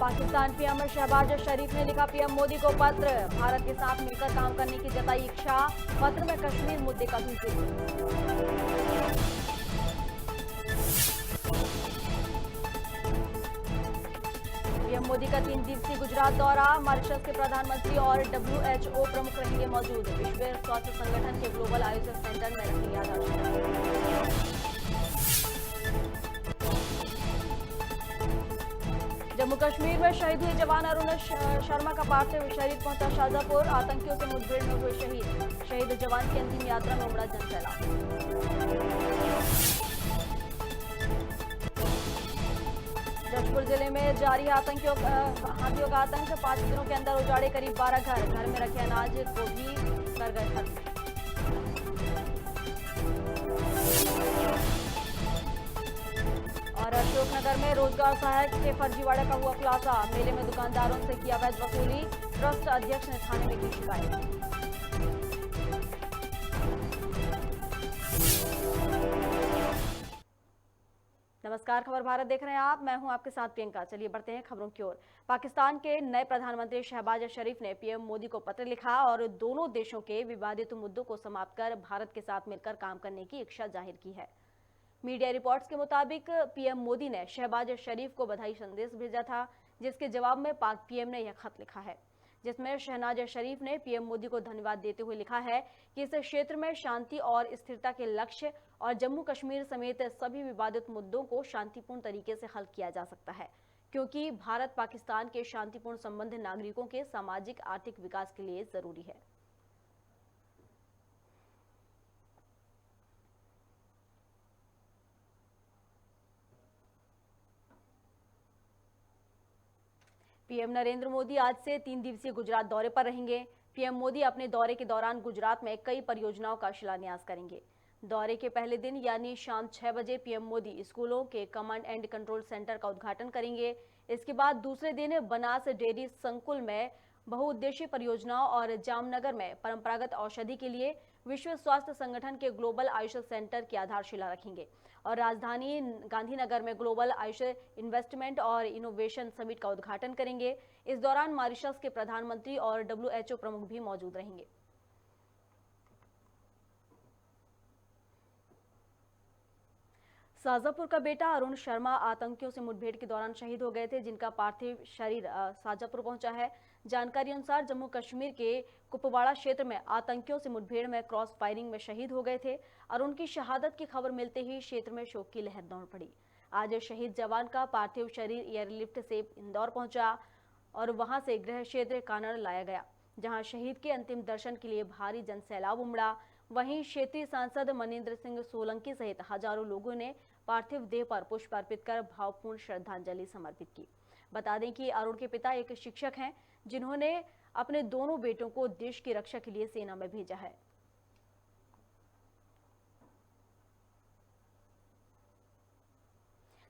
Pakistan PM Shahbaz शरीफ ने लिखा PM Modi को पत्र, भारत के साथ मिलकर काम करने की जताई इच्छा। पत्र में कश्मीर मुद्दे का भी जिक्र। पीएम मोदी का 3 दिवसीय गुजरात दौरा, मॉरिशस के प्रधानमंत्री और WHO प्रमुख रहेंगे मौजूद। विश्व स्वास्थ्य संगठन के ग्लोबल आयोजन सेंटर में रखेंगे आधारशिला। जम्मू कश्मीर में शहीद हुए जवान अरुण शर्मा का पार्थिव शरीर पहुंचा शाजापुर, आतंकियों से मुठभेड़ में हुए शहीद। शहीद जवान की अंतिम यात्रा में उमड़ा जनसैलाब। जशपुर जिले में जारी हाथियों का आतंक, 5 दिनों के अंदर उजाड़े करीब 12 घर में रखे अनाज को भी कर गए खत्म। और अशोकनगर में रोजगार सहायक के फर्जीवाड़े का हुआ खुलासा, मेले में दुकानदारों से किया अवैध वसूली, ट्रस्ट अध्यक्ष ने थाने में की शिकायत। नमस्कार, खबर भारत देख रहे हैं आप, मैं हूं आपके साथ प्रियंका। चलिए बढ़ते हैं खबरों की ओर। पाकिस्तान के नए प्रधानमंत्री शहबाज शरीफ ने पीएम मोदी को पत्र लिखा और दोनों देशों के विवादित मुद्दों को समाप्त कर भारत के साथ मिलकर काम करने की इच्छा जाहिर की है। मीडिया रिपोर्ट्स के मुताबिक पीएम मोदी ने शहबाज शरीफ को बधाई संदेश भेजा था, जिसके जवाब में पाक पीएम ने यह खत लिखा है, जिसमें शहनाज शरीफ ने पीएम मोदी को धन्यवाद देते हुए लिखा है कि इस क्षेत्र में शांति और स्थिरता के लक्ष्य और जम्मू कश्मीर समेत सभी विवादित मुद्दों को शांतिपूर्ण तरीके से हल किया जा सकता है, क्योंकि भारत पाकिस्तान के शांतिपूर्ण संबंध नागरिकों के सामाजिक आर्थिक विकास के लिए जरूरी है। पीएम नरेंद्र मोदी आज से 3 दिवसीय गुजरात दौरे पर रहेंगे। पीएम मोदी अपने दौरे के दौरान गुजरात में कई परियोजनाओं का शिलान्यास करेंगे। दौरे के पहले दिन यानी शाम 6 बजे पीएम मोदी स्कूलों के कमांड एंड कंट्रोल सेंटर का उद्घाटन करेंगे। इसके बाद दूसरे दिन बनास डेयरी संकुल में बहुउद्देशीय परियोजनाओं और जामनगर में परंपरागत औषधि के लिए विश्व स्वास्थ्य संगठन के ग्लोबल आयुष सेंटर की आधारशिला रखेंगे और राजधानी गांधीनगर में ग्लोबल आयुष इन्वेस्टमेंट और इनोवेशन समिट का उद्घाटन करेंगे। इस दौरान मॉरिशस के प्रधानमंत्री और WHO प्रमुख भी मौजूद रहेंगे। शाजापुर का बेटा अरुण शर्मा आतंकियों से मुठभेड़ के दौरान शहीद हो गए थे, जिनका पार्थिव शरीर शाजापुर पहुंचा है। जानकारी अनुसार जम्मू कश्मीर के कुपवाड़ा क्षेत्र में आतंकियों से मुठभेड़ में क्रॉस फायरिंग में शहीद हो गए थे और उनकी शहादत की खबर मिलते ही क्षेत्र में शोक की लहर दौड़ पड़ी। आज शहीद जवान का पार्थिव शरीर एयरलिफ्ट से इंदौर पहुंचा और वहां से गृह क्षेत्र कानड़ लाया गया, जहां शहीद के अंतिम दर्शन के लिए भारी जनसैलाब उमड़ा। वहीं क्षेत्रीय सांसद मनिंदर सिंह सोलंकी सहित हजारों लोगों ने पार्थिव देह पर पुष्प अर्पित कर भावपूर्ण श्रद्धांजलि समर्पित की। बता दें कि अरुण के पिता एक शिक्षक हैं, जिन्होंने अपने दोनों बेटों को देश की रक्षा के लिए सेना में भेजा है।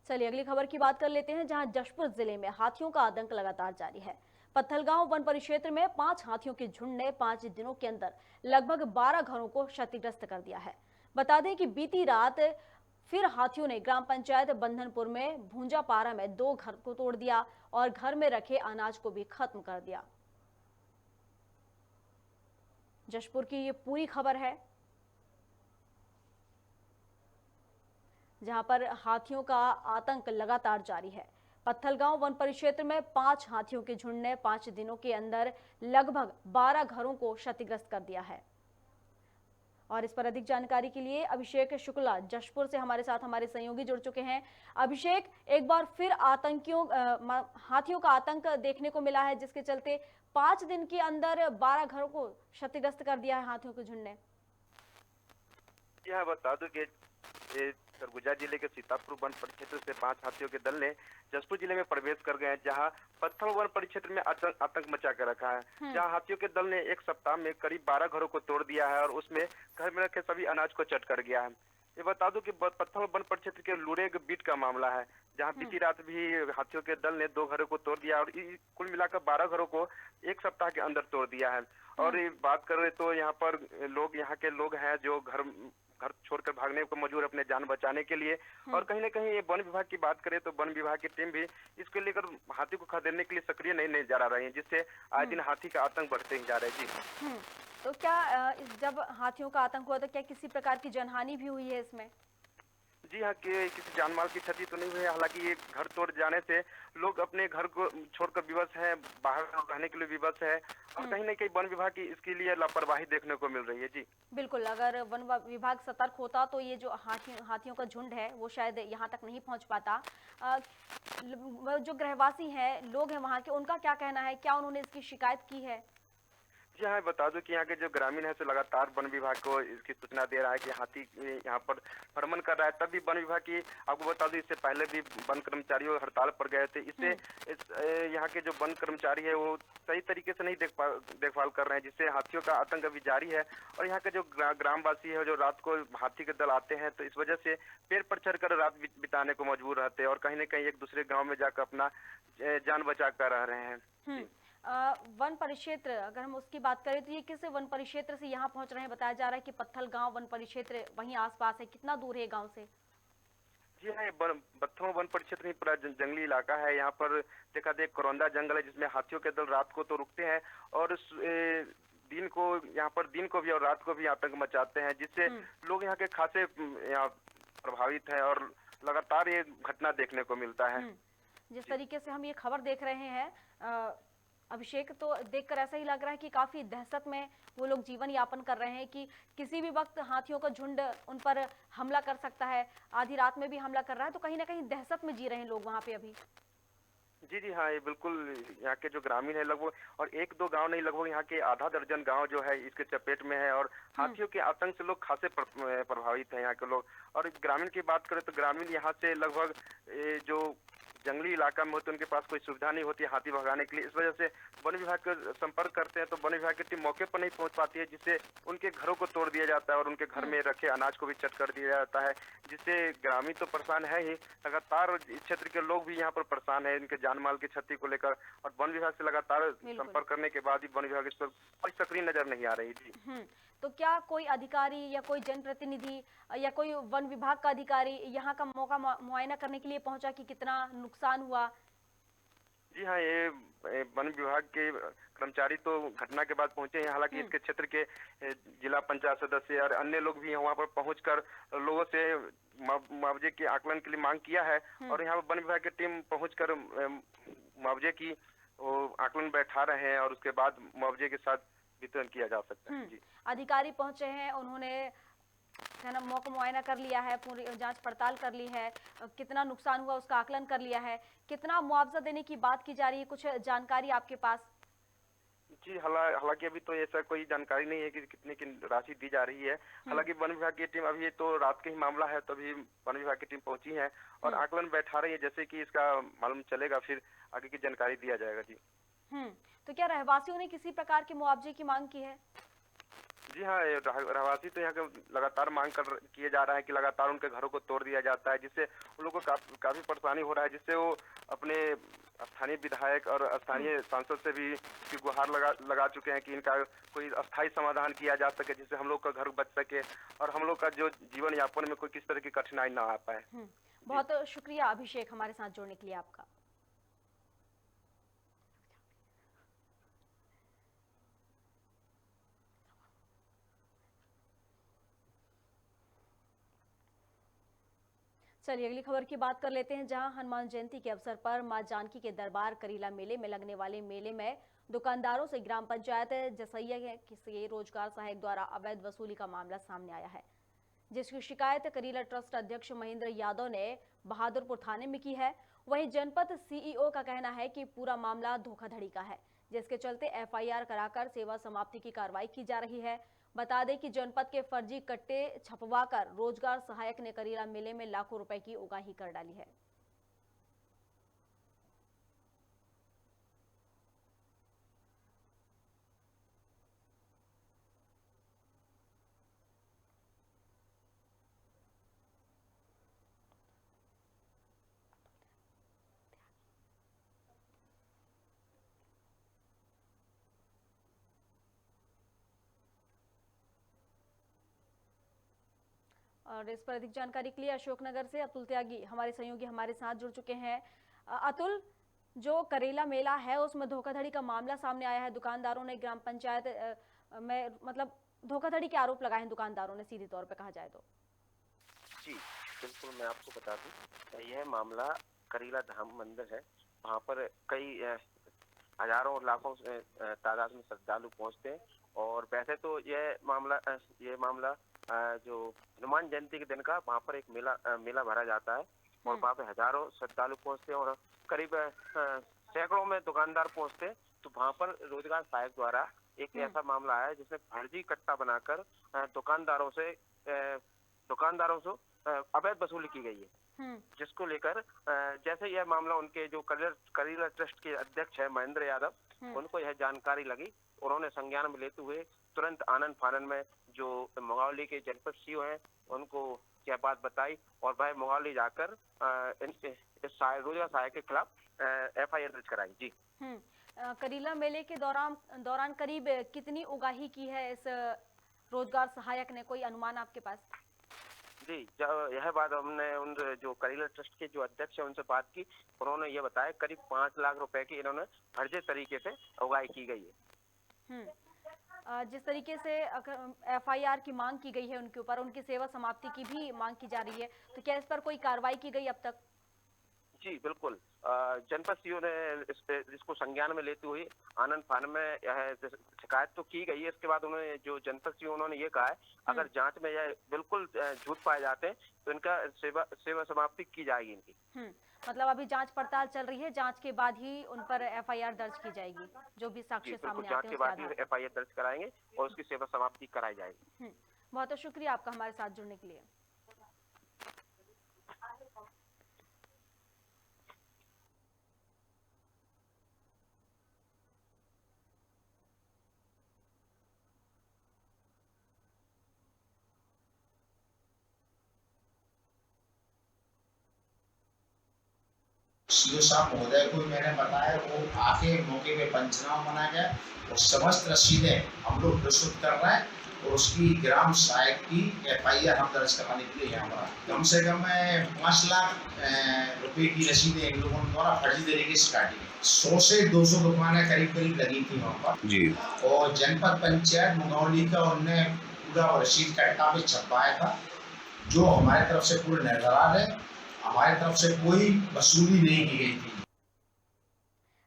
चलिए अगली खबर की बात कर लेते हैं, जहां जशपुर जिले में हाथियों का आतंक लगातार जारी है। पत्थलगांव वन परिक्षेत्र में 5 हाथियों के झुंड ने 5 दिनों के अंदर लगभग 12 घरों को क्षतिग्रस्त कर दिया है। बता दें कि बीती रात फिर हाथियों ने ग्राम पंचायत बंधनपुर में भूंजापारा में 2 घर को तोड़ दिया और घर में रखे अनाज को भी खत्म कर दिया। जशपुर की ये पूरी खबर है, जहां पर हाथियों का आतंक लगातार जारी है। पत्थलगांव वन परिक्षेत्र में 5 हाथियों के झुंड ने 5 दिनों के अंदर लगभग 12 घरों को क्षतिग्रस्त कर दिया है। और इस पर अधिक जानकारी के लिए अभिषेक शुक्ला जशपुर से हमारे साथ हमारे सहयोगी जुड़ चुके हैं। अभिषेक, एक बार फिर हाथियों का आतंक देखने को मिला है, जिसके चलते 5 दिन के अंदर 12 घरों को क्षतिग्रस्त कर दिया है हाथियों के झुंड ने। यह बता दूं कि सरगुजा जिले के सीतापुर वन परिक्षेत्र से 5 हाथियों के दल ने जशपुर जिले में प्रवेश कर गए हैं, जहां पत्थल वन परिक्षेत्र में आतंक मचा कर रखा है। जहां हाथियों के दल ने एक सप्ताह में करीब 12 घरों को तोड़ दिया है और उसमें घर में रखे सभी अनाज को चट कर गया है। ये बता दूं कि पत्थल वन परिक्षेत्र के लुरेग बीट का मामला है, जहां बीती रात भी हाथियों के दल ने 2 घरों को तोड़ दिया और कुल मिलाकर 12 घरों को एक सप्ताह के अंदर तोड़ दिया है। और बात करें तो यहाँ पर यहाँ के लोग हैं जो घर घर छोड़कर भागने को मजबूर अपने जान बचाने के लिए। और कहीं न कहीं ये वन विभाग की बात करें तो वन विभाग की टीम भी इसको लेकर हाथी को खदेड़ने के लिए सक्रिय नहीं नज़र आ रही है, जिससे आए दिन हाथी का आतंक बढ़ते ही जा रहा है। जी। हम्म। तो क्या जब हाथियों का आतंक हुआ तो क्या किसी प्रकार की जनहानि भी हुई है इसमें? जी हाँ, कि किसी जानमाल की क्षति तो नहीं हुई है। हालाँकि ये घर तोड़ जाने से लोग अपने घर को छोड़कर विवश हैं, बाहर रहने के लिए विवश है और कहीं न कहीं वन विभाग की इसके लिए लापरवाही देखने को मिल रही है। जी। बिल्कुल, अगर विभाग सतर्क होता तो ये जो हाथियों का झुंड है वो शायद यहाँ तक नहीं पहुँच पाता। जो गृहवासी हैं, लोग हैं वहाँ के, उनका क्या कहना है? क्या उन्होंने इसकी शिकायत की है? जी हाँ, बता दूं कि यहाँ के जो ग्रामीण है सो लगातार वन विभाग को इसकी सूचना दे रहा है कि हाथी यहाँ पर भ्रमण कर रहा है। तब भी वन विभाग की आपको बता दूं, इससे पहले भी वन कर्मचारी हड़ताल पर गए थे। इससे यहाँ के जो वन कर्मचारी है वो सही तरीके से नहीं देखभाल कर रहे हैं, जिससे हाथियों का आतंक अभी जारी है। और यहाँ के जो ग्रामवासी है जो रात को हाथी के दल आते हैं तो इस वजह से पेड़ पर चढ़कर रात बिताने को मजबूर रहते हैं और कहीं न कहीं एक दूसरे गाँव में जाकर अपना जान बचा कर रह रहे हैं। जी। वन परिक्षेत्र, अगर हम उसकी बात करें तो ये किस वन परिक्षेत्र से यहाँ पहुँच रहे हैं? बताया जा रहा है कि पत्थल गांव वन परिक्षेत्र वहीं आसपास है, कितना दूर है गांव से? जी हाँ, ये बत्थों वन परिक्षेत्र ही पूरा जंगली इलाका है। यहाँ पर देखा जाए करौंदा जंगल है, जिसमें हाथियों के दल रात को तो रुकते हैं और दिन को यहाँ पर दिन को भी और रात को भी आतंक मचाते हैं, जिससे लोग यहाँ के खासे यहाँ प्रभावित हैं और लगातार ये घटना देखने को मिलता है। जिस तरीके से हम ये खबर देख रहे हैं अभिषेक, तो देखकर ऐसा ही लग रहा है कि काफी दहशत में वो लोग जीवन यापन कर रहे हैं कि किसी भी वक्त हाथियों का झुंड उन पर हमला कर सकता है, आधी रात में भी हमला कर रहा है। तो कहीं ना कहीं दहशत में जी रहे हैं लोग वहाँ पे अभी। जी हाँ, ये बिल्कुल यहाँ के जो ग्रामीण है लगभग, और एक दो गांव नहीं, लगभग यहाँ के आधा दर्जन गांव जो है इसके चपेट में है और हाथियों के आतंक से लोग खासे प्रभावित हैं यहाँ के लोग। और ग्रामीण की बात करें तो ग्रामीण यहाँ से लगभग जो जंगली इलाका में होते हैं उनके पास कोई सुविधा नहीं होती हाथी भगाने के लिए। इस वजह से वन विभाग का संपर्क करते हैं तो वन विभाग की टीम मौके पर नहीं पहुंच पाती है, जिससे उनके घरों को तोड़ दिया जाता है और उनके घर में रखे अनाज को भी चट कर दिया जाता है, जिससे ग्रामीण तो परेशान है ही, लगातार इस क्षेत्र के लोग भी यहाँ पर परेशान है इनके जान माल की क्षति को लेकर। और वन विभाग से लगातार संपर्क करने के बाद ही वन विभाग इस पर कोई सक्रिय नजर नहीं आ रही। जी। तो क्या कोई अधिकारी या कोई जनप्रतिनिधि या कोई वन विभाग का अधिकारी यहाँ का मौका मुआयना करने के लिए पहुंचा कि कितना नुकसान हुआ? जी हाँ, ये वन विभाग के कर्मचारी तो घटना के बाद पहुंचे हैं। हालांकि इसके क्षेत्र के जिला पंचायत सदस्य और अन्य लोग भी वहां पर पहुंचकर लोगों से मुआवजे के आकलन के लिए मांग किया है और यहाँ पर वन विभाग की टीम पहुंचकर मुआवजे की आकलन बैठा रहे हैं और उसके बाद मुआवजे के साथ वितरण किया जा सकता है। जी। अधिकारी पहुंचे हैं, उन्होंने मौका मुआयना कर लिया है, पूरी जांच पड़ताल कर ली है, कितना नुकसान हुआ उसका आकलन कर लिया है, कितना मुआवजा देने की बात की जा रही है, कुछ जानकारी आपके पास? जी, हालांकि अभी तो ऐसा कोई जानकारी नहीं है कि कितने की राशि दी जा रही है। हालांकि वन विभाग की टीम, अभी तो रात का ही मामला है, तभी वन विभाग की टीम पहुंची है और आकलन बैठा रही है। जैसे कि इसका मालूम चलेगा फिर आगे की जानकारी दिया जाएगा। जी। तो क्या रहवासियों ने किसी प्रकार के मुआवजे की मांग की है? जी हाँ, रहवासी तो यहाँ के लगातार मांग किए जा रहा है कि लगातार उनके घरों को तोड़ दिया जाता है, जिससे उन लोगों को काफी परेशानी हो रहा है, जिससे वो अपने स्थानीय विधायक और स्थानीय सांसद से भी गुहार लगा चुके हैं कि इनका कोई अस्थायी समाधान किया जा सके, जिससे हम लोग का घर बच सके और हम लोग का जो जीवन यापन में कोई किस तरह की कठिनाई ना आ पाए। बहुत शुक्रिया अभिषेक हमारे साथ जुड़ने के लिए आपका। चलिए अगली खबर की बात कर लेते हैं, जहां हनुमान जयंती के अवसर पर मां जानकी के दरबार करीला मेले में लगने वाले मेले में दुकानदारों से ग्राम पंचायत जसैया के रोजगार सहायक द्वारा अवैध वसूली का मामला सामने आया है, जिसकी शिकायत करीला ट्रस्ट अध्यक्ष महेंद्र यादव ने बहादुरपुर थाने में की है। वहीं जनपद सीईओ का कहना है कि पूरा मामला धोखाधड़ी का है, जिसके चलते एफआईआर कराकर सेवा समाप्ति की कार्रवाई की जा रही है। बता दें कि जनपद के फर्जी कट्टे छपवाकर रोजगार सहायक ने करीला मेले में लाखों रुपए की उगाही कर डाली है। और इस पर अधिक जानकारी के लिए अशोकनगर से अतुल त्यागी हमारे सहयोगी हमारे साथ जुड़ चुके हैं। अतुल, जो करेला मेला है उसमें धोखाधड़ी का मामला सामने आया है। दुकानदारों ने ग्राम पंचायत में मतलब धोखाधड़ी के आरोप लगाए हैं दुकानदारों ने, सीधे तौर पे कहा जाए तो। जी बिल्कुल, मैं आपको बता दूं, यह मामला करेला धाम मंदिर है। वहाँ पर कई हजारों और लाखों तादाद में श्रद्धालु पहुँचते हैं। और वैसे तो यह मामला जो हनुमान जयंती के दिन का वहाँ पर एक मेला भरा जाता है और वहाँ पे हजारों श्रद्धालु पहुँचते हैं और करीब सैकड़ों में दुकानदार पहुँचते हैं। तो वहाँ पर रोजगार सहायक द्वारा एक ऐसा मामला आया जिसमें फर्जी कट्टा बनाकर दुकानदारों से अवैध वसूली की गई है, जिसको लेकर जैसे यह मामला उनके जो करेला ट्रस्ट के अध्यक्ष है महेंद्र यादव, उनको यह जानकारी लगी। उन्होंने संज्ञान में लेते हुए तुरंत आनंद फानन में जो मुंगावली के जनपद सीओ हैं उनको यह बात बताई और वह मुंगावली जाकर इस रोजगार सहायक के खिलाफ FIR दर्ज कराई। जी, करेला मेले के दौरान करीब कितनी उगाही की है इस रोजगार सहायक ने, कोई अनुमान आपके पास? जी, यह बात हमने उन जो करेला ट्रस्ट के जो अध्यक्ष है उनसे बात की। उन्होंने ये बताया करीब 5 लाख रुपए की इन्होंने फर्जी तरीके से उगाही की गई है। जिस तरीके से FIR की मांग की गई है उनके ऊपर, उनकी सेवा समाप्ति की भी मांग की जा रही है, तो क्या इस पर कोई कार्रवाई की गई अब तक? जी बिल्कुल, जनपद सीओ ने इसको संज्ञान में लेते हुए आनंद फानन में यह शिकायत तो की गई है। इसके बाद उन्होंने जो जनपद सीओ उन्होंने ये कहा है अगर जांच में यह बिल्कुल झूठ पाए जाते हैं तो इनका सेवा समाप्ति की जाएगी इनकी। मतलब अभी जांच पड़ताल चल रही है, जांच के बाद ही उन पर FIR दर्ज की जाएगी, जो भी साक्ष्य सामने आते हैं जांच के बाद ही FIR दर्ज कराएंगे और उसकी सेवा समाप्ति कराई जाएगी। बहुत बहुत शुक्रिया आपका हमारे साथ जुड़ने के लिए। सीओ साहब महोदय को मैंने बताया, वो आके मौके पे पंचनामा बना गया और समस्त रसीदें हम लोग प्रस्तुत कर रहे हैं और उसकी ग्राम सहायक की FIR हम दर्ज कराने के लिए यहाँ पर कम से कम 5 लाख रुपए की रसीदें इन लोगों द्वारा फर्जी तरीके से काटी गई। 100 से 200 दुकानें करीब लगी थी वहाँ पर जी। और जनपद पंचायत मुंगावली का उनने पूरा रसीद कट्टा पे छपवाया था, जो हमारे तरफ से पूरे निर्धार है, हमारी तरफ से कोई वसूली नहीं की गई थी।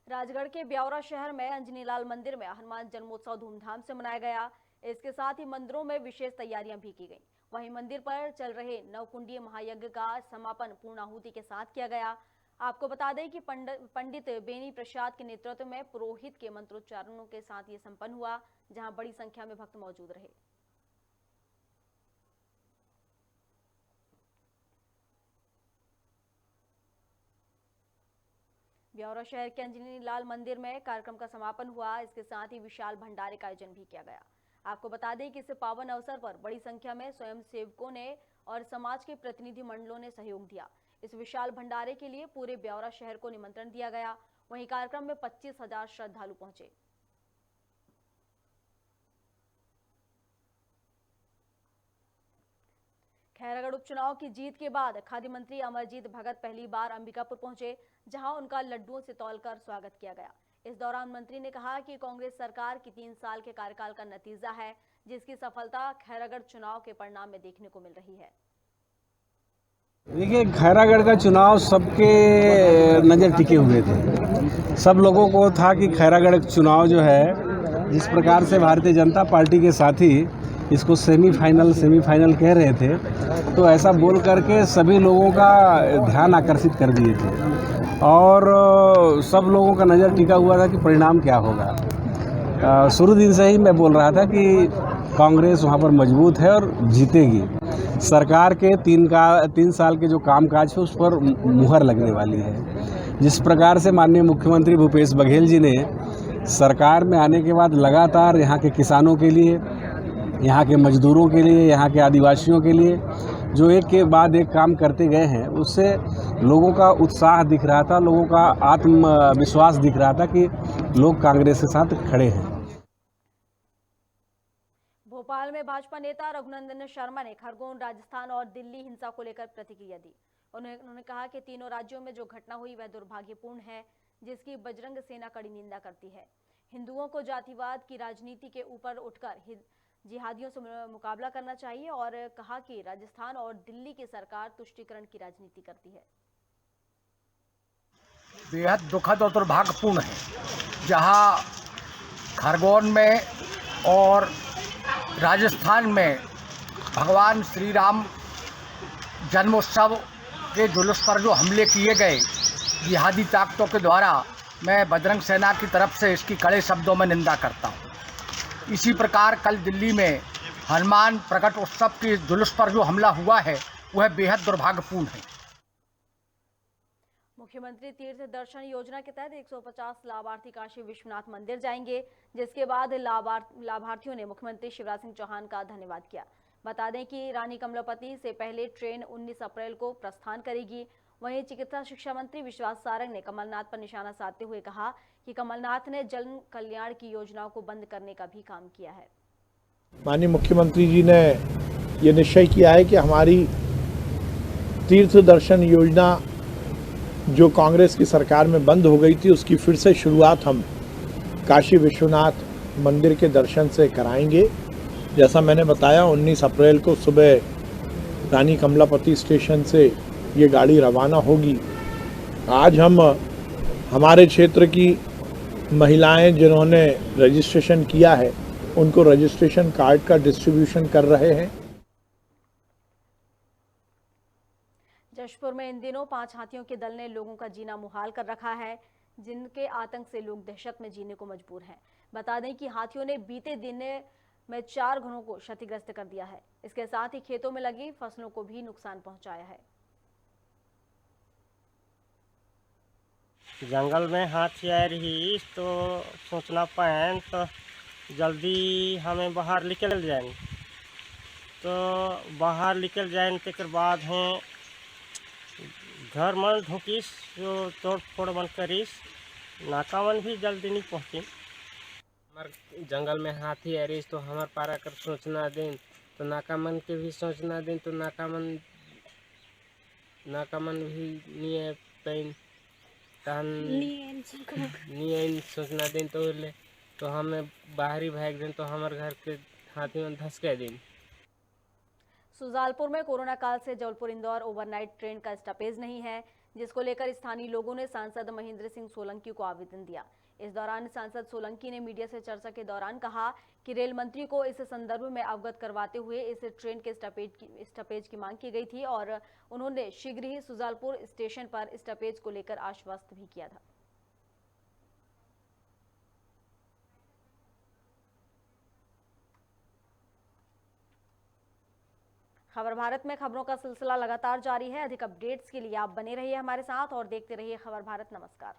राजगढ़ के ब्यावरा शहर में अंजनी लाल मंदिर में हनुमान जन्मोत्सव धूमधाम से मनाया गया। इसके साथ ही मंदिरों में विशेष तैयारियां भी की गईं। वहीं मंदिर पर चल रहे नवकुंडीय महायज्ञ का समापन पूर्णाहुति के साथ किया गया। आपको बता दें कि पंडित बेनी प्रसाद के नेतृत्व में पुरोहित के मंत्रोच्चारणों के साथ ये संपन्न हुआ, जहां बड़ी संख्या में भक्त मौजूद रहे। ब्यावरा शहर के अंजनी लाल मंदिर में कार्यक्रम का समापन हुआ। इसके साथ ही विशाल भंडारे का आयोजन भी किया गया। आपको बता दें कि इस पावन अवसर पर बड़ी संख्या में स्वयं सेवकों ने और समाज के प्रतिनिधि मंडलों ने सहयोग दिया। इस विशाल भंडारे के लिए पूरे ब्यावरा शहर को निमंत्रण दिया गया। वहीं कार्यक्रम में 25,000 श्रद्धालु पहुंचे। खैरागढ़ उपचुनाव की जीत के बाद खाद्य मंत्री अमरजीत भगत पहली बार अंबिकापुर पहुंचे, जहां उनका लड्डुओं से तौलकर स्वागत किया गया। इस दौरान मंत्री ने कहा कि कांग्रेस सरकार की 3 साल के कार्यकाल का नतीजा है, जिसकी सफलता खैरागढ़ चुनाव के परिणाम में देखने को मिल रही है। देखिए, खैरागढ़ का चुनाव सबके नज़र टिके हुए थे। सब लोगों को था कि खैरागढ़ चुनाव जो है, जिस प्रकार से भारतीय जनता पार्टी के साथी इसको सेमीफाइनल कह रहे थे, तो ऐसा बोल करके सभी लोगों का ध्यान आकर्षित कर दिए थे और सब लोगों का नज़र टिका हुआ था कि परिणाम क्या होगा। शुरू दिन से ही मैं बोल रहा था कि कांग्रेस वहाँ पर मजबूत है और जीतेगी। सरकार के 3 साल के जो कामकाज है उस पर मुहर लगने वाली है। जिस प्रकार से माननीय मुख्यमंत्री भूपेश बघेल जी ने सरकार में आने के बाद लगातार यहाँ के किसानों के लिए, यहाँ के मजदूरों के लिए, यहाँ के आदिवासियों के लिए जो एक के बाद एक काम करते गए हैं, उससे लोगों का उत्साह दिख रहा था, लोगों का आत्मविश्वास दिख रहा था कि लोग कांग्रेस के साथ खड़े हैं। भोपाल में भाजपा नेता रघुनंदन शर्मा ने खरगोन, राजस्थान और दिल्ली हिंसा को लेकर प्रतिक्रिया दी। उन्होंने कहा कि तीनों राज्यों में जो घटना हुई वह दुर्भाग्यपूर्ण है, जिसकी बजरंग सेना कड़ी निंदा करती है। हिंदुओं को जातिवाद की राजनीति के ऊपर उठकर जिहादियों से मुकाबला करना चाहिए और कहा कि राजस्थान और दिल्ली की सरकार तुष्टीकरण की राजनीति करती है। बेहद दुखद और दुर्भाग्यपूर्ण है जहां खरगोन में और राजस्थान में भगवान श्री राम जन्मोत्सव के जुलूस पर जो हमले किए गए जिहादी ताकतों के द्वारा, मैं बजरंग सेना की तरफ से इसकी कड़े शब्दों में निंदा करता हूँ। इसी प्रकार कल दिल्ली में हनुमान प्रकट उत्सव के जुलूस पर जो हमला हुआ है वह बेहद दुर्भाग्यपूर्ण है। मुख्यमंत्री तीर्थ दर्शन योजना के तहत 150 लाभार्थी काशी विश्वनाथ मंदिर जाएंगे, जिसके बाद लाभार्थियों ने मुख्यमंत्री शिवराज सिंह चौहान का धन्यवाद किया। बता दें कि रानी कमलापति से पहले ट्रेन 19 अप्रैल को प्रस्थान करेगी। वहीं चिकित्सा शिक्षा मंत्री विश्वास सारंग ने कमलनाथ पर निशाना साधते हुए कहा कि कमलनाथ ने जन कल्याण की योजनाओं को बंद करने का भी काम किया है। माननीय मुख्यमंत्री जी ने ये निश्चय किया है कि हमारी तीर्थ दर्शन योजना जो कांग्रेस की सरकार में बंद हो गई थी, उसकी फिर से शुरुआत हम काशी विश्वनाथ मंदिर के दर्शन से कराएंगे। जैसा मैंने बताया 19 अप्रैल को सुबह रानी कमलापति स्टेशन से ये गाड़ी रवाना होगी। आज हम हमारे क्षेत्र की महिलाएं जिन्होंने रजिस्ट्रेशन किया है उनको रजिस्ट्रेशन कार्ड का डिस्ट्रीब्यूशन कर रहे हैं। जशपुर में इन दिनों 5 हाथियों के दल ने लोगों का जीना मुहाल कर रखा है, जिनके आतंक से लोग दहशत में जीने को मजबूर हैं। बता दें कि हाथियों ने बीते दिन में 4 घरों को क्षतिग्रस्त कर दिया है। इसके साथ ही खेतों में लगी फसलों को भी नुकसान पहुंचाया है। जंगल में हाथी आ रही तो सोचना पाए तो जल्दी हमें बाहर निकल जाए, तो बाहर निकल जाए के बाद हैं घर मन ढुकीस जो तोड़ फोड़ मन करीस, नाका मन भी जल्दी नहीं पहुँची। हमारे जंगल में हाथी आ रही तो हमारे पारा कर सोचना दिन तो नाका मन के भी सोचना दिन, तो नाका मन भी नहीं है पैन नहीं सोचना दिन तो हमें बाहरी भाग दिन तो हमारे घर के हाथी में धसके दिन। सुजालपुर में कोरोना काल से जबलपुर इंदौर ओवरनाइट ट्रेन का स्टॉपेज नहीं है, जिसको लेकर स्थानीय लोगों ने सांसद महेंद्र सिंह सोलंकी को आवेदन दिया। इस दौरान सांसद सोलंकी ने मीडिया से चर्चा के दौरान कहा कि रेल मंत्री को इस संदर्भ में अवगत करवाते हुए इस ट्रेन के स्टॉपेज की मांग की गई थी और उन्होंने शीघ्र ही सुजालपुर स्टेशन पर स्टॉपेज को लेकर आश्वस्त भी किया था। खबर भारत में खबरों का सिलसिला लगातार जारी है। अधिक अपडेट्स के लिए आप बने रहिए हमारे साथ और देखते रहिए खबर भारत। नमस्कार।